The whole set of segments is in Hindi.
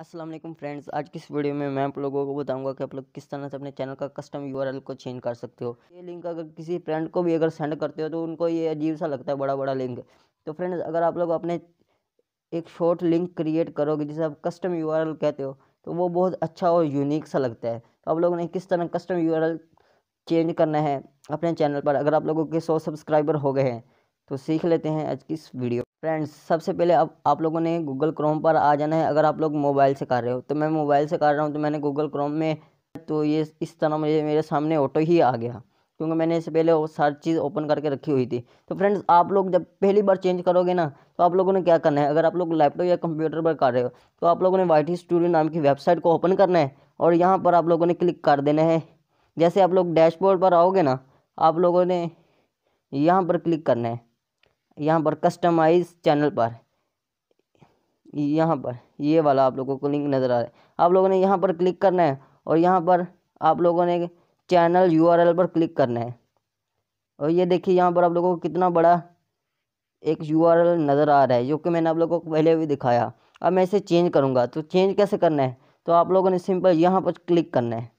अस्सलाम वालेकुम फ्रेंड्स, आज की इस वीडियो में मैं आप लोगों को बताऊंगा कि आप लोग किस तरह से अपने चैनल का कस्टम यूआरएल को चेंज कर सकते हो। ये लिंक अगर किसी फ्रेंड को भी अगर सेंड करते हो तो उनको ये अजीब सा लगता है, बड़ा बड़ा लिंक। तो फ्रेंड्स, अगर आप लोग अपने एक शॉर्ट लिंक क्रिएट करोगे जिसे आप कस्टम यूआरएल कहते हो, तो वो बहुत अच्छा और यूनिक सा लगता है। तो आप लोगों ने किस तरह कस्टम यूआरएल चेंज करना है अपने चैनल पर, अगर आप लोगों के 100 सब्सक्राइबर हो गए हैं तो सीख लेते हैं आज की इस वीडियो। फ्रेंड्स, सबसे पहले अब आप लोगों ने गूगल क्रोम पर आ जाना है। अगर आप लोग मोबाइल से कर रहे हो तो मैं मोबाइल से कर रहा हूँ, तो मैंने गूगल क्रोम में तो ये इस तरह मुझे मेरे सामने ऑटो ही आ गया, क्योंकि मैंने इससे पहले वो सारी चीज़ ओपन करके रखी हुई थी। तो फ्रेंड्स, आप लोग जब पहली बार चेंज करोगे ना, तो आप लोगों ने क्या करना है, अगर आप लोग लैपटॉप या कंप्यूटर पर कर रहे हो तो आप लोगों ने वाईटी स्टूडियो नाम की वेबसाइट को ओपन करना है और यहाँ पर आप लोगों ने क्लिक कर देना है। जैसे आप लोग डैशबोर्ड पर आओगे ना, आप लोगों ने यहाँ पर क्लिक करना है, यहाँ पर कस्टमाइज चैनल पर, यहाँ पर ये वाला आप लोगों को लिंक नज़र आ रहा है। आप लोगों ने यहाँ पर क्लिक करना है और यहाँ पर आप लोगों ने चैनल यूआरएल पर क्लिक करना है। और ये देखिए यहाँ पर आप लोगों को कितना बड़ा एक यूआरएल नज़र आ रहा है, जो कि मैंने आप लोगों को पहले भी दिखाया। अब मैं इसे चेंज करूँगा, तो चेंज कैसे करना है, तो आप लोगों ने सिंपल यहाँ पर क्लिक करना है।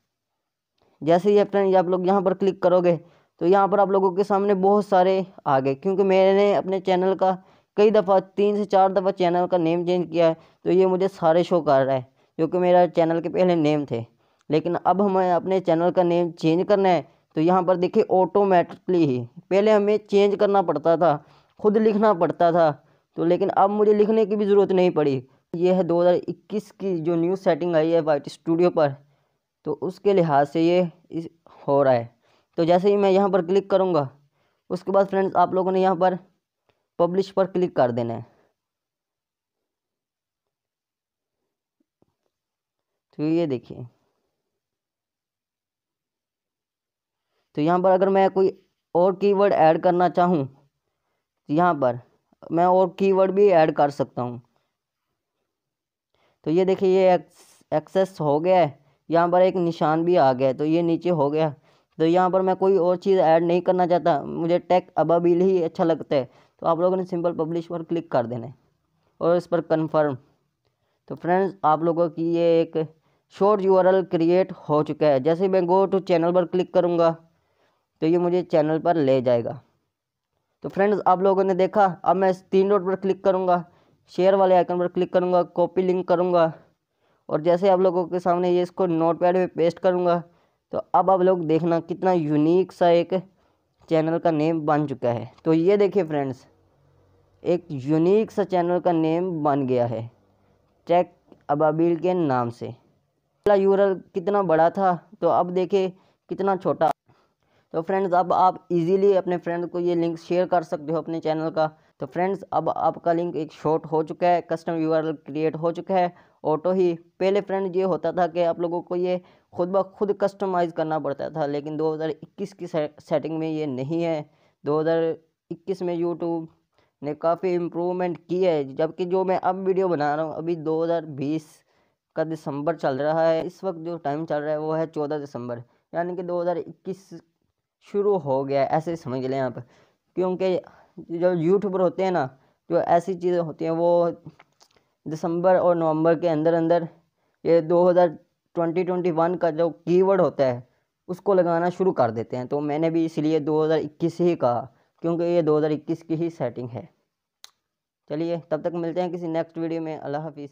जैसे ही फ्रेंड आप लोग यहाँ पर क्लिक करोगे तो यहाँ पर आप लोगों के सामने बहुत सारे आ गए, क्योंकि मैंने अपने चैनल का कई दफ़ा 3 से 4 दफ़ा चैनल का नेम चेंज किया है, तो ये मुझे सारे शो कर रहा है, जो कि मेरा चैनल के पहले नेम थे। लेकिन अब हमें अपने चैनल का नेम चेंज करना है, तो यहाँ पर देखिए ऑटोमेटिकली ही पहले हमें चेंज करना पड़ता था, खुद लिखना पड़ता था। तो लेकिन अब मुझे लिखने की भी ज़रूरत नहीं पड़ी। ये है 2021 की जो न्यू सेटिंग आई है वाईटी स्टूडियो पर, तो उसके लिहाज से ये हो रहा है। तो जैसे ही मैं यहाँ पर क्लिक करूँगा, उसके बाद फ्रेंड्स आप लोगों ने यहाँ पर पब्लिश पर क्लिक कर देना है। तो ये देखिए, तो यहाँ पर अगर मैं कोई और कीवर्ड ऐड करना चाहूँ, तो यहाँ पर मैं और कीवर्ड भी ऐड कर सकता हूँ। तो ये देखिए, ये एक्सेस हो गया है, यहाँ पर एक निशान भी आ गया है, तो ये नीचे हो गया। तो यहाँ पर मैं कोई और चीज़ ऐड नहीं करना चाहता, मुझे टेक अबाबिल ही अच्छा लगता है, तो आप लोगों ने सिंपल पब्लिश पर क्लिक कर देना है और इस पर कंफर्म। तो फ्रेंड्स, आप लोगों की ये एक शॉर्ट यूआरएल क्रिएट हो चुका है। जैसे मैं गो टू चैनल पर क्लिक करूँगा तो ये मुझे चैनल पर ले जाएगा। तो फ्रेंड्स, आप लोगों ने देखा, अब मैं इस 3 डॉट पर क्लिक करूँगा, शेयर वाले आइकन पर क्लिक करूँगा, कॉपी लिंक करूँगा और जैसे आप लोगों के सामने ये इसको नोटपैड पे पेस्ट करूँगा, तो अब आप लोग देखना कितना यूनिक सा एक चैनल का नेम बन चुका है। तो ये देखिए फ्रेंड्स, एक यूनिक सा चैनल का नेम बन गया है टेक अबाबिल के नाम से। पहला यूआरएल कितना बड़ा था, तो अब देखिए कितना छोटा। तो फ्रेंड्स, अब आप इजीली अपने फ्रेंड को ये लिंक शेयर कर सकते हो अपने चैनल का। तो फ्रेंड्स, अब आपका लिंक एक शॉर्ट हो चुका है, कस्टम यूआरएल क्रिएट हो चुका है ऑटो ही। पहले फ्रेंड ये होता था कि आप लोगों को ये खुद ब खुद कस्टमाइज़ करना पड़ता था, लेकिन 2021 की सेटिंग में ये नहीं है। 2021 में यूट्यूब ने काफ़ी इम्प्रूवमेंट की है, जबकि जो मैं अब वीडियो बना रहा हूँ अभी 2020 का दिसंबर चल रहा है। इस वक्त जो टाइम चल रहा है वो है 14 दिसंबर, यानी कि 2021 शुरू हो गया है, ऐसे समझ लें आप। क्योंकि जो यूट्यूबर होते हैं ना, जो ऐसी चीज़ें होती हैं वो दिसंबर और नवंबर के अंदर अंदर ये 2021 का जो कीवर्ड होता है उसको लगाना शुरू कर देते हैं। तो मैंने भी इसलिए 2021 ही कहा, क्योंकि ये 2021 की ही सेटिंग है। चलिए, तब तक मिलते हैं किसी नेक्स्ट वीडियो में। अल्लाह हाफिज़।